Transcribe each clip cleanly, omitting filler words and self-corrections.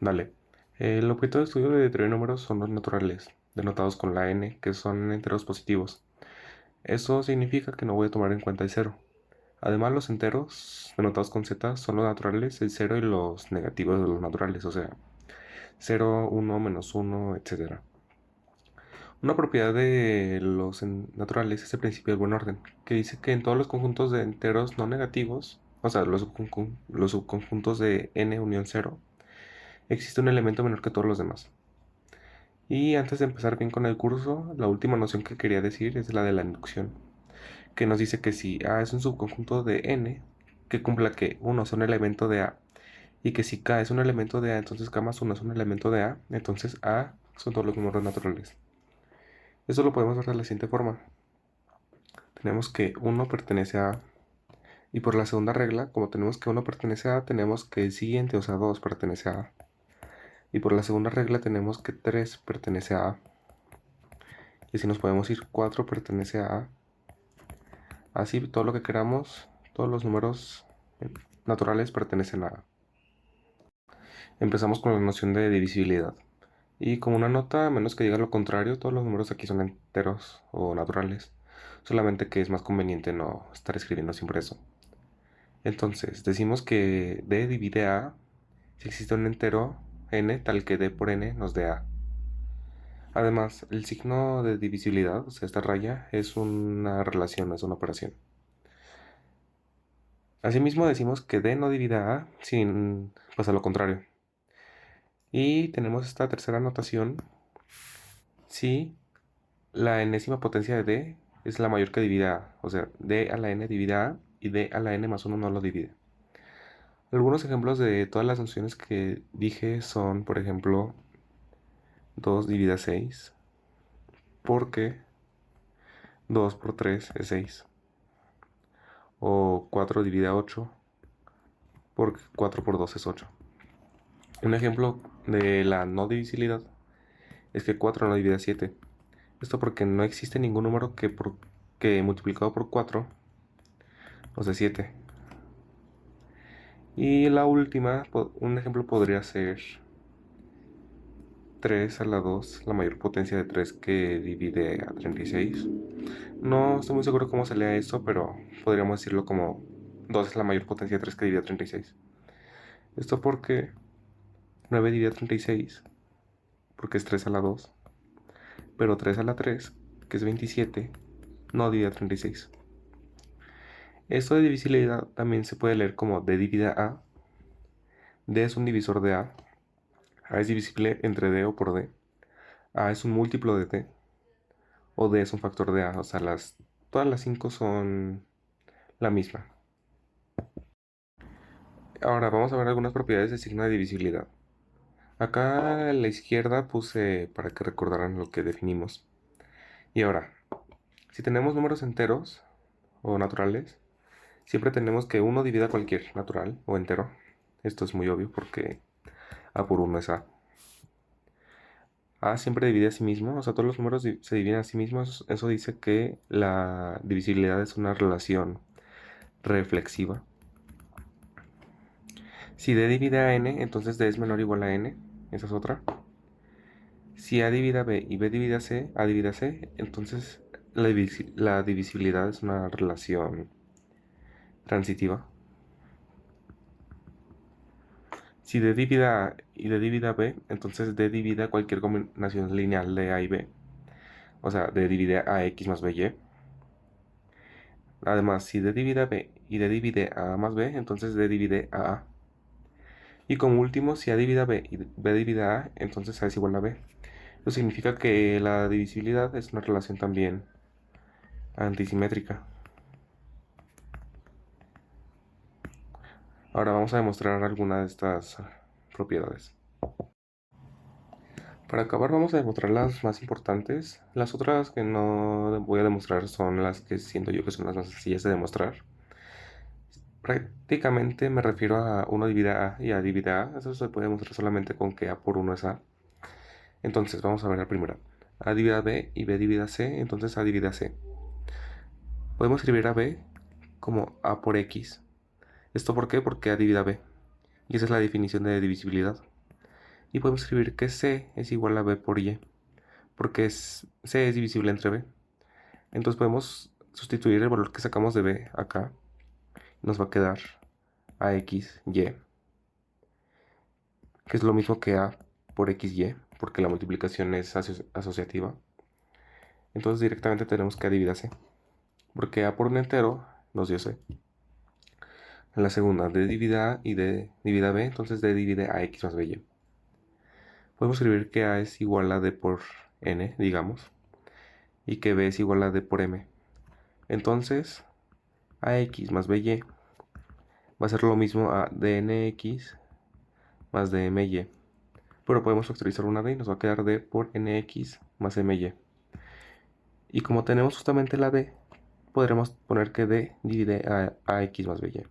Dale. El objeto de estudio de teoría de números son los naturales, denotados con la n, que son enteros positivos. Eso significa que no voy a tomar en cuenta el cero. Además, los enteros, denotados con z, son los naturales, el cero y los negativos de los naturales, o sea, cero, uno, menos uno, etc. Una propiedad de los naturales es el principio del buen orden, que dice que en todos los conjuntos de enteros no negativos, o sea, los subconjuntos de n unión cero, existe un elemento menor que todos los demás. Y antes de empezar bien con el curso, la última noción que quería decir es la de la inducción, que nos dice que si A es un subconjunto de n, que cumpla que uno es un elemento de A, y que si K es un elemento de A, entonces K más 1 es un elemento de A, entonces A son todos los números naturales. Eso lo podemos ver de la siguiente forma. Tenemos que uno pertenece a A, y por la segunda regla, como tenemos que uno pertenece a A, tenemos que el siguiente, o sea 2, pertenece a A. Y por la segunda regla tenemos que 3 pertenece a A. Y así nos podemos ir, 4 pertenece a A. Así todo lo que queramos, todos los números naturales pertenecen a A. Empezamos con la noción de divisibilidad. Y como una nota, a menos que diga lo contrario, todos los números aquí son enteros o naturales. Solamente que es más conveniente no estar escribiendo siempre eso. Entonces, decimos que D divide A si existe un entero n tal que D por n nos dé A. Además, el signo de divisibilidad, o sea, esta raya, es una relación, no es una operación. Asimismo, decimos que D no divide a A sin pasar lo contrario. Y tenemos esta tercera notación si la enésima potencia de D es la mayor que divide A. O sea, D a la n divide a y D a la n más 1 no lo divide. Algunos ejemplos de todas las nociones que dije son, por ejemplo, 2 divide a 6, porque 2 por 3 es 6. O 4 divide a 8, porque 4 por 2 es 8. Un ejemplo de la no divisibilidad es que 4 no divide a 7. Esto porque no existe ningún número que multiplicado por 4 nos dé 7. Y la última, un ejemplo podría ser 3 a la 2, la mayor potencia de 3 que divide a 36. No estoy muy seguro cómo se lea eso, pero podríamos decirlo como 2 es la mayor potencia de 3 que divide a 36. Esto porque 9 divide a 36, porque es 3 a la 2, pero 3 a la 3, que es 27, no divide a 36. Esto de divisibilidad también se puede leer como D divide a. D es un divisor de A. A es divisible entre D o por D. A es un múltiplo de D. O D es un factor de A. O sea, todas las 5 son la misma. Ahora vamos a ver algunas propiedades del signo de divisibilidad. Acá a la izquierda puse para que recordaran lo que definimos. Y ahora, si tenemos números enteros o naturales, siempre tenemos que uno divida cualquier natural o entero. Esto es muy obvio porque A por 1 es A. A siempre divide a sí mismo, o sea, todos los números se dividen a sí mismos. Eso dice que la divisibilidad es una relación reflexiva. Si D divide a n, entonces D es menor o igual a n. Esa es otra. Si A divide a B y B divide a C, A divide a C, entonces la divisibilidad es una relación transitiva. Si D divide a y D divide a B, entonces D divide a cualquier combinación lineal de A y B. O sea, D divide a X más BY. Además, si D divide a B y D divide a A más B, entonces D divide a A. Y como último, si A divide a B y B divide a A, entonces A es igual a B. Eso significa que la divisibilidad es una relación también antisimétrica. Ahora vamos a demostrar alguna de estas propiedades. Para acabar vamos a demostrar las más importantes. Las otras que no voy a demostrar son las que siento yo que son las más sencillas de demostrar. Prácticamente me refiero a 1 divide a y A divide a. Eso se puede demostrar solamente con que A por 1 es A. Entonces vamos a ver la primera. A divide a B y B divide a C, entonces A divide a C. Podemos escribir a B como A por X. ¿Esto por qué? Porque A divide a B. Y esa es la definición de divisibilidad. Y podemos escribir que C es igual a B por Y, porque C es divisible entre B. Entonces podemos sustituir el valor que sacamos de B acá. Nos va a quedar AXY, que es lo mismo que A por XY, porque la multiplicación es asociativa. Entonces directamente tenemos que A divide a C, porque A por un entero nos dio C. En la segunda, D divide A y D divide a B, entonces D divide a X más BY. Podemos escribir que A es igual a D por N, digamos, y que B es igual a D por M. Entonces, AX más BY va a ser lo mismo a DNX más DMY. Pero podemos factorizar una D y nos va a quedar D por NX más MY. Y como tenemos justamente la D, podremos poner que D divide a AX más BY.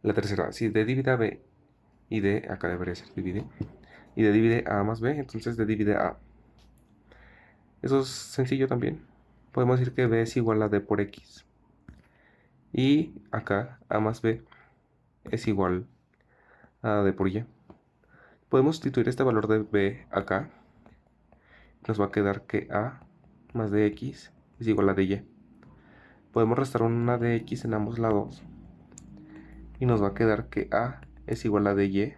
La tercera, si D divide a B y D, acá debería ser divide, y D divide a más B, entonces D divide a. Eso es sencillo también. Podemos decir que B es igual a D por X. Y acá A más B es igual a D por Y. Podemos sustituir este valor de B acá. Nos va a quedar que A más DX es igual a DY. Podemos restar una DX en ambos lados. Y nos va a quedar que A es igual a DY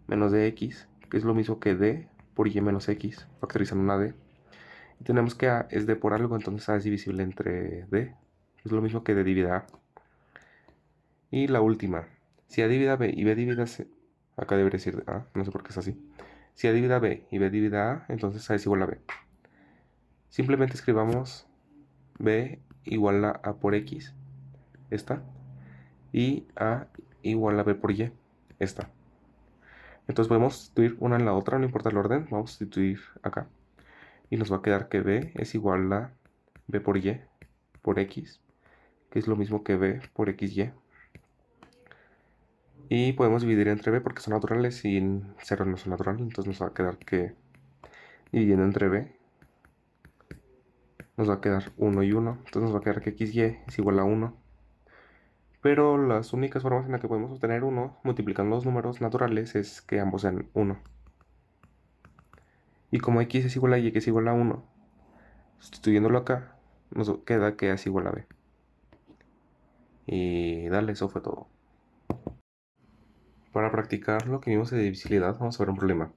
menos DX, que es lo mismo que D por Y menos X, factorizando una D. Y tenemos que A es D por algo, entonces A es divisible entre D. Es lo mismo que D divide A. Y la última, si A divide a B y B divide a C, acá debería decir A, no sé por qué es así. Si A divide a B y B divide a A, entonces A es igual a B. Simplemente escribamos B igual a A por X, esta, y A igual a B por Y, esta. Entonces podemos sustituir una en la otra, no importa el orden, vamos a sustituir acá. Y nos va a quedar que B es igual a B por Y por X, que es lo mismo que B por XY. Y podemos dividir entre B porque son naturales y en 0 no son naturales, entonces nos va a quedar que dividiendo entre B nos va a quedar 1 y 1, entonces nos va a quedar que XY es igual a 1. Pero las únicas formas en las que podemos obtener 1 multiplicando los números naturales es que ambos sean 1. Y como X es igual a Y que es igual a 1, sustituyéndolo acá, nos queda que A es igual a B. Y dale, eso fue todo. Para practicar lo que vimos de divisibilidad, vamos a ver un problema.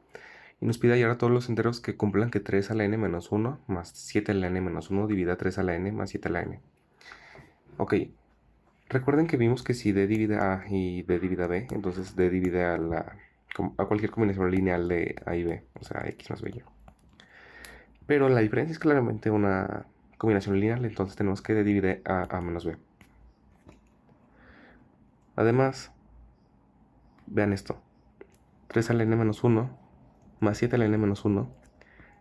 Y nos pide hallar a todos los enteros que cumplan que 3 a la n menos 1 más 7 a la n menos 1 divida 3 a la n más 7 a la n. Ok, recuerden que vimos que si D divide A y D divide a B, entonces D divide a cualquier combinación lineal de A y B, o sea, X más B. Pero la diferencia es claramente una combinación lineal, entonces tenemos que D divide A menos B. Además, vean esto. 3 a la n menos 1 más 7 a la n menos 1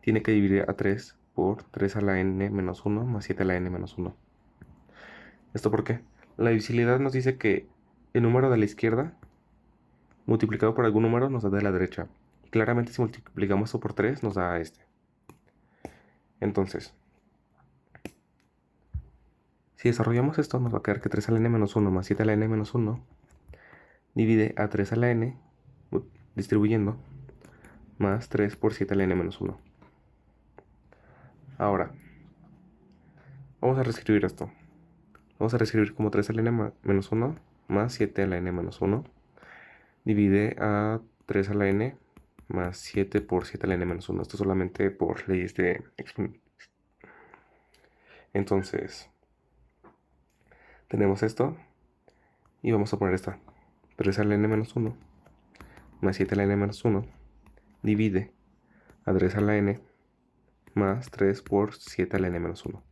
tiene que dividir a 3 por 3 a la n menos 1 más 7 a la n menos 1. ¿Esto por qué? La divisibilidad nos dice que el número de la izquierda multiplicado por algún número nos da de la derecha. Claramente si multiplicamos esto por 3 nos da este. Entonces, si desarrollamos esto nos va a quedar que 3 a la n menos 1 más 7 a la n menos 1 divide a 3 a la n distribuyendo más 3 por 7 a la n menos 1. Ahora, vamos a reescribir esto. Vamos a reescribir como 3 a la n menos 1 más 7 a la n menos 1 divide a 3 a la n más 7 por 7 a la n menos 1. Esto solamente por leyes de exponencial. Entonces, tenemos esto y vamos a poner esta. 3 a la n menos 1 más 7 a la n menos 1 divide a 3 a la n más 3 por 7 a la n menos 1.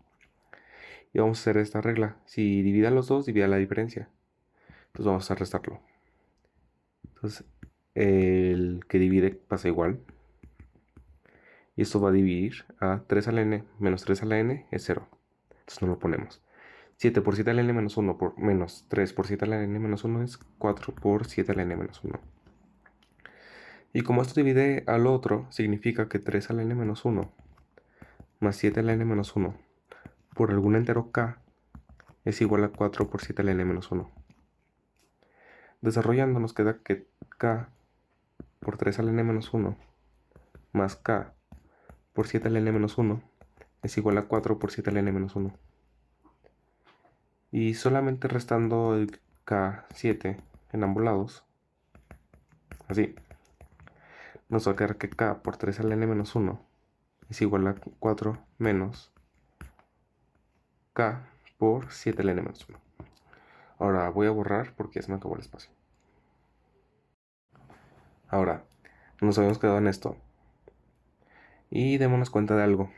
Y vamos a hacer esta regla. Si divide a los dos, divide la diferencia. Entonces vamos a restarlo. Entonces, el que divide pasa igual. Y esto va a dividir a 3 a la n menos 3 a la n es 0. Entonces no lo ponemos. 7 por 7 a la n menos 1 por menos 3 por 7 a la n menos 1 es 4 por 7 a la n menos 1. Y como esto divide al otro, significa que 3 a la n menos 1 más 7 a la n menos 1 por algún entero k es igual a 4 por 7 a la n menos 1. Desarrollando nos queda que k por 3 al n menos 1 más k por 7 al n menos 1 es igual a 4 por 7 al n menos 1. Y solamente restando el k7 en ambos lados, así, nos va a quedar que k por 3 al n menos 1 es igual a 4 menos k por 7 al n menos 1. Ahora voy a borrar porque ya se me acabó el espacio. Ahora, nos habíamos quedado en esto. Y démonos cuenta de algo.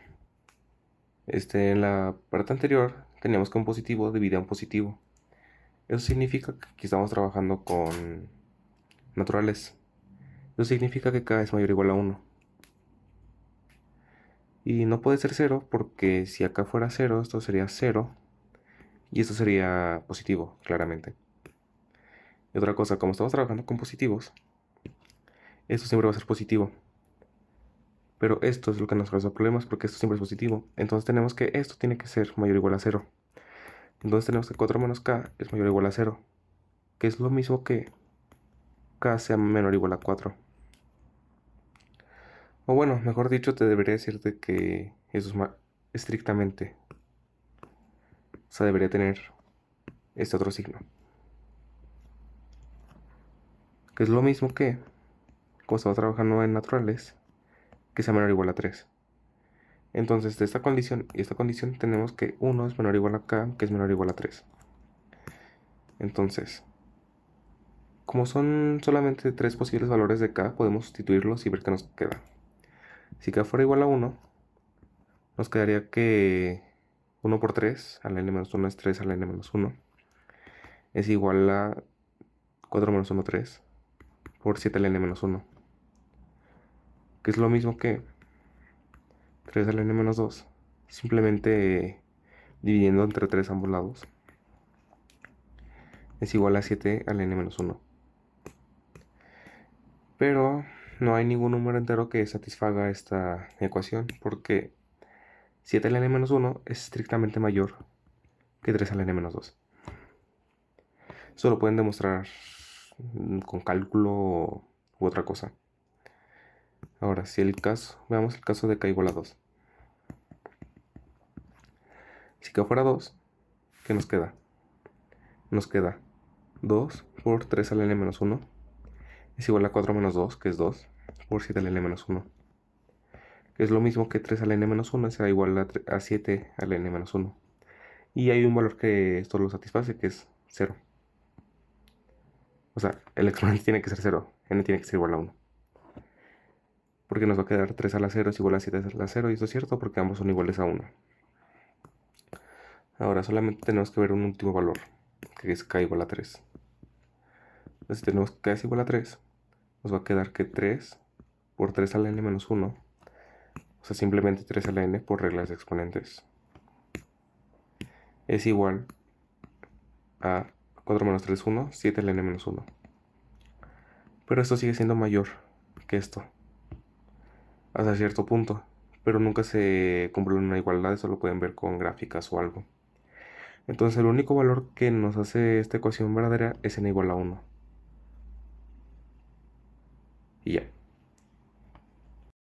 En la parte anterior teníamos que un positivo divide a un positivo. Eso significa que aquí estamos trabajando con naturales. Eso significa que k es mayor o igual a 1. Y no puede ser 0 porque si acá fuera 0, esto sería 0. Y esto sería positivo, claramente. Y otra cosa, como estamos trabajando con positivos, esto siempre va a ser positivo. Pero esto es lo que nos causa problemas porque esto siempre es positivo. Entonces tenemos que esto tiene que ser mayor o igual a 0. Entonces tenemos que 4 menos k es mayor o igual a 0. Que es lo mismo que k sea menor o igual a 4. O bueno, mejor dicho, te debería decirte que eso es estrictamente. O sea, debería tener este otro signo. Que es lo mismo que, como estamos trabajando en naturales, que sea menor o igual a 3. Entonces, de esta condición y esta condición tenemos que 1 es menor o igual a k, que es menor o igual a 3. Entonces, como son solamente 3 posibles valores de k, podemos sustituirlos y ver qué nos queda. Si k fuera igual a 1, nos quedaría que 1 por 3 al n-1 es 3 al n-1. Es igual a 4 menos 1, 3 por 7 al n-1. Que es lo mismo que 3 al n-2. Simplemente dividiendo entre 3 ambos lados. Es igual a 7 al n-1. Pero no hay ningún número entero que satisfaga esta ecuación porque 7 al n-1 es estrictamente mayor que 3 al n-2. Eso lo pueden demostrar con cálculo u otra cosa. Ahora, si veamos el caso de k igual a 2. Si k fuera 2, ¿qué nos queda? Nos queda 2 por 3 al n-1 es igual a 4 menos 2, que es 2, por 7 al n-1. Que es lo mismo que 3 al n-1 será igual a 7 al n-1. Y hay un valor que esto lo satisface, que es 0. O sea, el exponente tiene que ser 0, n tiene que ser igual a 1. Porque nos va a quedar 3 a la 0 es igual a 7 a la 0, y esto es cierto porque ambos son iguales a 1. Ahora solamente tenemos que ver un último valor, que es k igual a 3. Entonces si tenemos k es igual a 3, nos va a quedar que 3 por 3 a la n-1, o sea, simplemente 3 a la n por reglas de exponentes, es igual a 4 menos 3, 1, 7 a la n-1. Pero esto sigue siendo mayor que esto, hasta cierto punto, pero nunca se cumple una igualdad, eso lo pueden ver con gráficas o algo. Entonces el único valor que nos hace esta ecuación verdadera es n igual a 1. Y ya.